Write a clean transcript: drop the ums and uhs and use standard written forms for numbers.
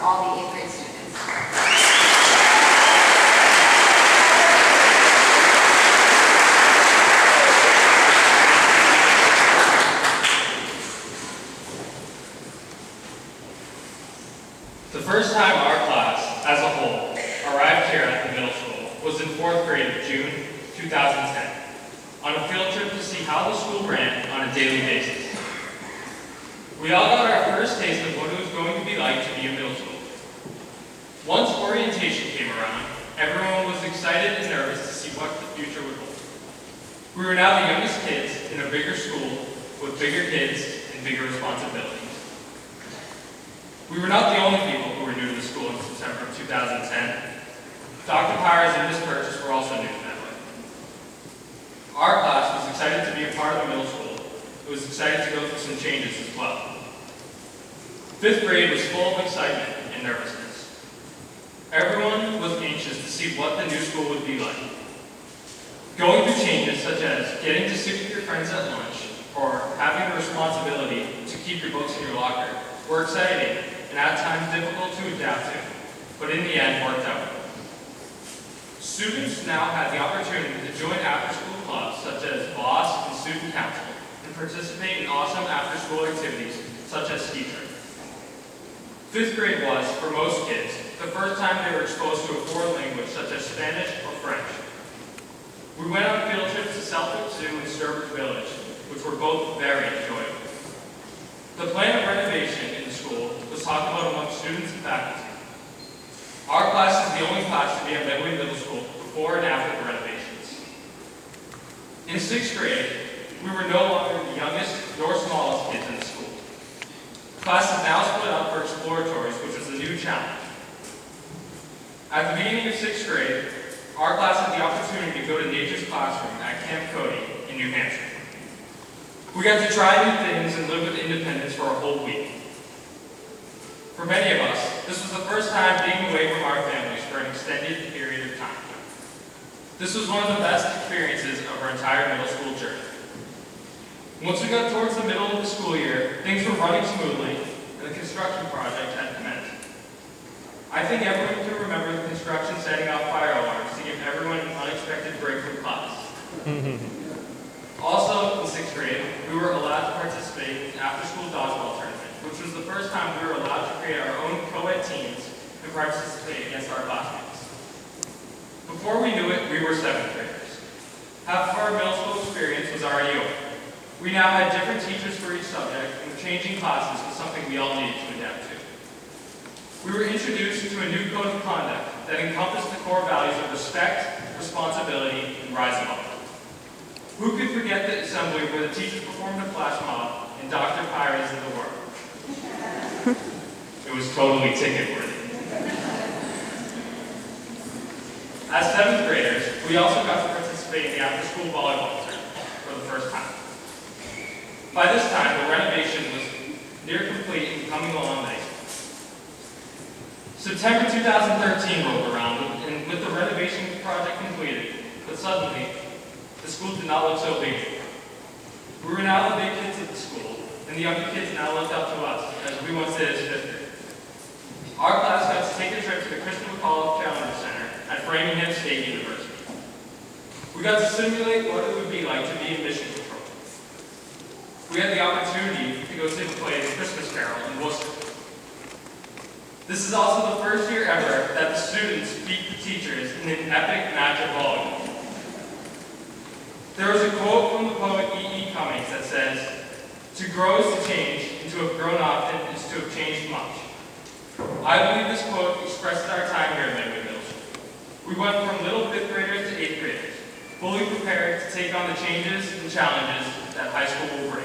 all the 8th grade students. The first time our class, as a whole, arrived here at the middle school was in 4th grade of June 2010, on a field trip to see how the school ran on a daily basis. We all got our first taste of what it was going to be like to be in middle school. Once orientation came around, everyone was excited and nervous to see what the future would hold. We were now the youngest kids in a bigger school with bigger kids and bigger responsibilities. We were not the only people who were new to the school in September of 2010. Dr. Pyres and Ms. Purchase were also new to that way. Our class was excited to be a part of the middle school. It was excited to go through some changes as well. 5th grade was full of excitement and nervousness. Everyone was anxious to see what the new school would be like. Going through changes such as getting to sit with your friends at lunch or having the responsibility to keep your books in your locker were exciting and at times difficult to adapt to, but in the end worked out. Students now had the opportunity to join after-school clubs such as BOSS and Student Council and participate in awesome after-school activities such as ski trip. 5th grade was, for most kids, the first time they were exposed to a foreign language such as Spanish or French. We went on field trips to Southwick Zoo and Sturbridge Village, which were both very enjoyable. The plan of renovation in the school was talked about among students and faculty. Our class is the only class to be at Medway Middle School before and after the renovations. In 6th grade, we were no longer the youngest nor smallest kids in the school. Class is now split up for exploratories, which is a new challenge. At the beginning of 6th grade, our class had the opportunity to go to nature's classroom at Camp Cody in New Hampshire. We got to try new things and live with independence for a whole week. For many of us, this was the first time being away from our families for an extended period of time. This was one of the best experiences of our entire middle school journey. Once we got towards the middle of the school year, things were running smoothly, and the construction project had commenced. I think everyone can remember the construction setting off fire alarms to give everyone an unexpected break from class. Also, in 6th grade, we were allowed to participate in after-school dodgeball tournament, which was the first time we were allowed to create our own co-ed teams and participate against our classmates. Before we knew it, we were 7th graders. Half of our middle school experience was already over. We now had different teachers for each subject, and changing classes was something we all needed to adapt to. We were introduced to a new code of conduct that encompassed the core values of respect, responsibility, and rise above. Who could forget the assembly where the teachers performed a flash mob and Dr. Pyres did the work? It was totally ticket-worthy. As 7th graders, we also got to participate in the after-school volleyball tournament for the first time. By this time, the renovation was near complete and coming along nicely. September 2013 rolled around, and with the renovation project completed, but suddenly, the school did not look so big anymore. We were now the big kids of the school, and the younger kids now looked up to us, as we once did as 5th grade. Our class got to take a trip to the Christian McAuliffe Challenger Center at Framingham State University. We got to simulate what it would be like to be in mission patrol. We had the opportunity to go see the play The Christmas Carol in Worcester. This is also the first year ever that the students beat the teachers in an epic match of volleyball. There was a quote from the poet E.E. Cummings that says, "To grow is to change, and to have grown often is to have changed much." I believe this quote expresses our time here at Medway Middle School. We went from little 5th graders to 8th graders, fully prepared to take on the changes and challenges that high school will bring.